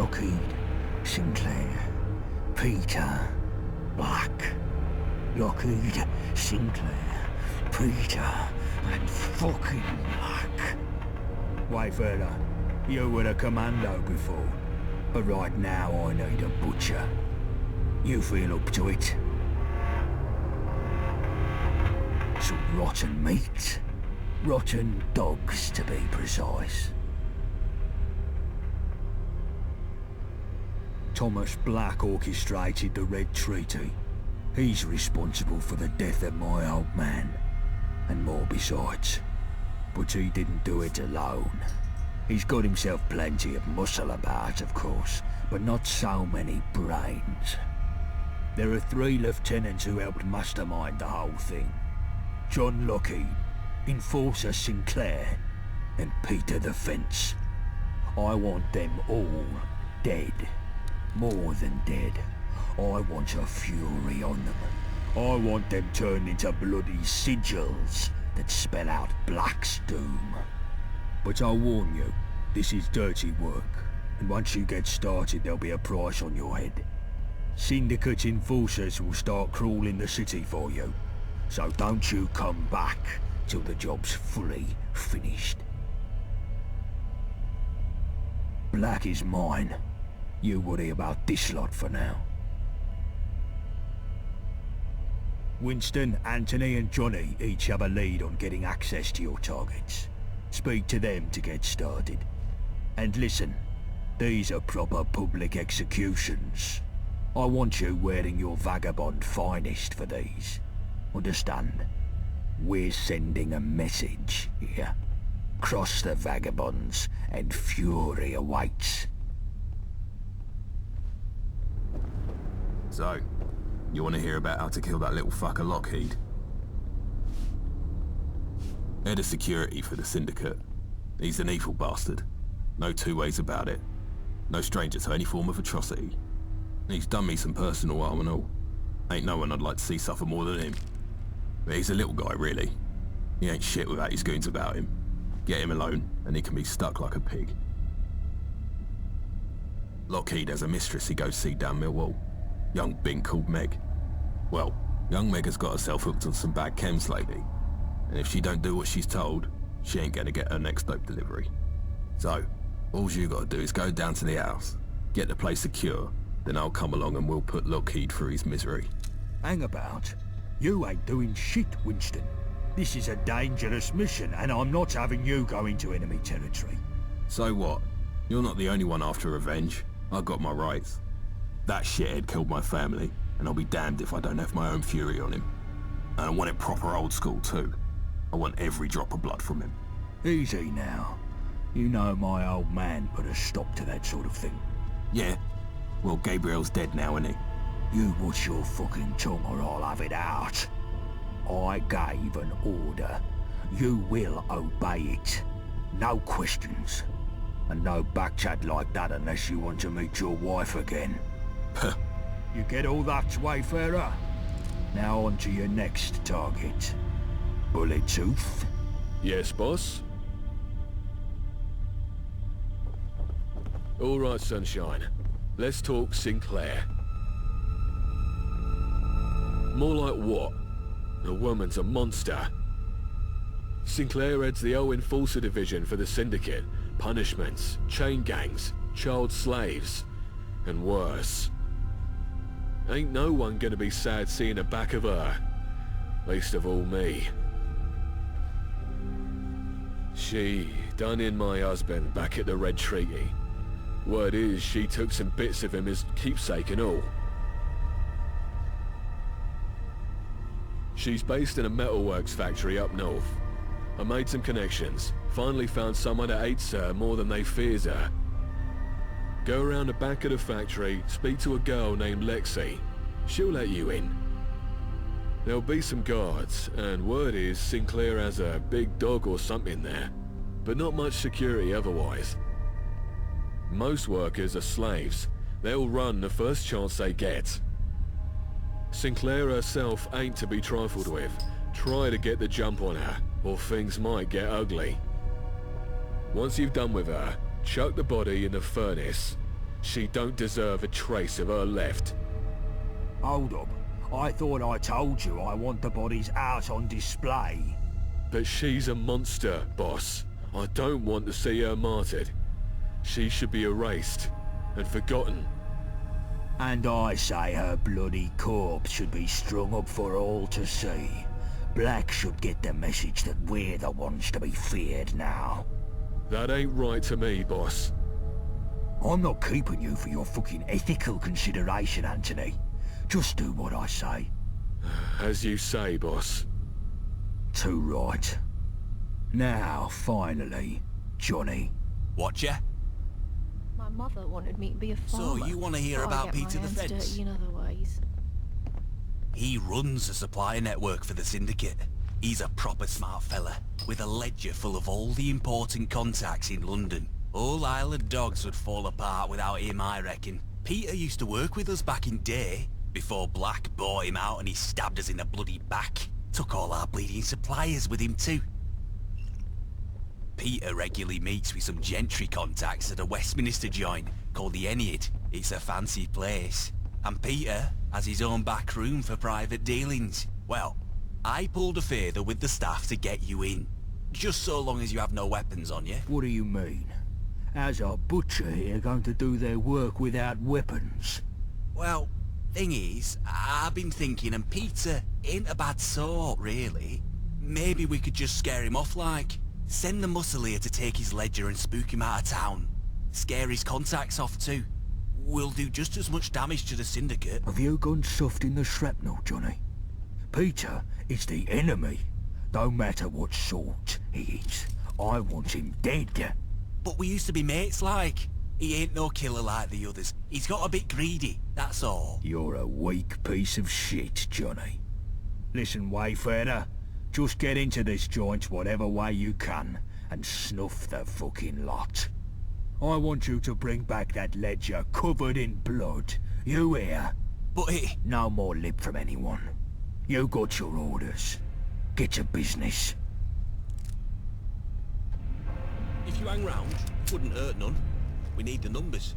Lockheed, Sinclair, Peter, Black. Lockheed, Sinclair, Peter, and fucking Black. Wayfarer, you were a commando before, but right now I need a butcher. You feel up to it? Some rotten meat. Rotten dogs, to be precise. Thomas Black orchestrated the Red Treaty. He's responsible for the death of my old man, and more besides. But he didn't do it alone. He's got himself plenty of muscle about, of course, but not so many brains. There are 3 lieutenants who helped mastermind the whole thing. John Lockheed, Enforcer Sinclair, and Peter the Fence. I want them all dead. More than dead. I want a fury on them. I want them turned into bloody sigils that spell out Black's doom. But I'll warn you, this is dirty work, and once you get started there'll be a price on your head. Syndicate enforcers will start crawling the city for you, so don't you come back till the job's fully finished. Black is mine. You worry about this lot for now. Winston, Anthony and Johnny each have a lead on getting access to your targets. Speak to them to get started. And listen, these are proper public executions. I want you wearing your vagabond finest for these. Understand? We're sending a message here. Cross the vagabonds and fury awaits. So, you want to hear about how to kill that little fucker Lockheed? Head of security for the Syndicate. He's an evil bastard. No 2 ways about it. No stranger to any form of atrocity. He's done me some personal harm and all. Ain't no one I'd like to see suffer more than him. But he's a little guy, really. He ain't shit without his goons about him. Get him alone, and he can be stuck like a pig. Lockheed has a mistress he goes see down Millwall. Young bink called Meg. Well, young Meg has got herself hooked on some bad chems lately. And if she don't do what she's told, she ain't gonna get her next dope delivery. So, all you gotta do is go down to the house, get the place secure, then I'll come along and we'll put Lockheed through his misery. Hang about. You ain't doing shit, Winston. This is a dangerous mission, and I'm not having you go into enemy territory. So what? You're not the only one after revenge. I got my rights. That shithead killed my family, and I'll be damned if I don't have my own fury on him. And I want it proper old school too. I want every drop of blood from him. Easy now. You know my old man put a stop to that sort of thing. Yeah. Well, Gabriel's dead now, isn't he? You watch your fucking tongue or I'll have it out. I gave an order. You will obey it. No questions. And no backchat like that unless you want to meet your wife again. You get all that, Wayfarer? Now on to your next target. Bullet Tooth? Yes, boss? All right, Sunshine. Let's talk Sinclair. More like what? The woman's a monster. Sinclair heads the O Enforcer Division for the Syndicate. Punishments, chain gangs, child slaves, and worse. Ain't no one gonna be sad seeing the back of her. Least of all me. She done in my husband back at the Red Treaty. Word is, she took some bits of him as keepsake and all. She's based in a metalworks factory up north. I made some connections. Finally found someone that hates her more than they fears her. Go around the back of the factory, speak to a girl named Lexi. She'll let you in. There'll be some guards, and word is Sinclair has a big dog or something there. But not much security otherwise. Most workers are slaves. They'll run the first chance they get. Sinclair herself ain't to be trifled with. Try to get the jump on her, or things might get ugly. Once you've done with her, chuck the body in the furnace. She don't deserve a trace of her left. Hold up. I thought I told you I want the bodies out on display. But she's a monster, boss. I don't want to see her martyred. She should be erased and forgotten. And I say her bloody corpse should be strung up for all to see. Black should get the message that we're the ones to be feared now. That ain't right to me, boss. I'm not keeping you for your fucking ethical consideration, Anthony. Just do what I say. As you say, boss. Too right. Now, finally, Johnny. Watcha? My mother wanted me to be a farmer. So you want to hear but I about get Peter my the hands Fence? dirty in other ways. He runs a supplier network for the Syndicate. He's a proper smart fella, with a ledger full of all the important contacts in London. All Isle of Dogs would fall apart without him, I reckon. Peter used to work with us back in day, before Black bought him out and he stabbed us in the bloody back. Took all our bleeding suppliers with him too. Peter regularly meets with some gentry contacts at a Westminster joint called the Ennead. It's a fancy place. And Peter has his own back room for private dealings. Well, I pulled a favour with the staff to get you in. Just so long as you have no weapons on you. What do you mean? How's our butcher here going to do their work without weapons? Well, thing is, I've been thinking, and Peter ain't a bad sort, really. Maybe we could just scare him off like. Send the muscleer to take his ledger and spook him out of town. Scare his contacts off too. We'll do just as much damage to the Syndicate. Have you gone soft in the shrapnel, Johnny? Peter is the enemy. No matter what sort he is. I want him dead. But we used to be mates like. He ain't no killer like the others. He's got a bit greedy, that's all. You're a weak piece of shit, Johnny. Listen, Wayfarer. Just get into this joint whatever way you can, and snuff the fucking lot. I want you to bring back that ledger covered in blood. You hear? But it... No more lip from anyone. You got your orders. Get to business. If you hang round, wouldn't hurt none. We need the numbers.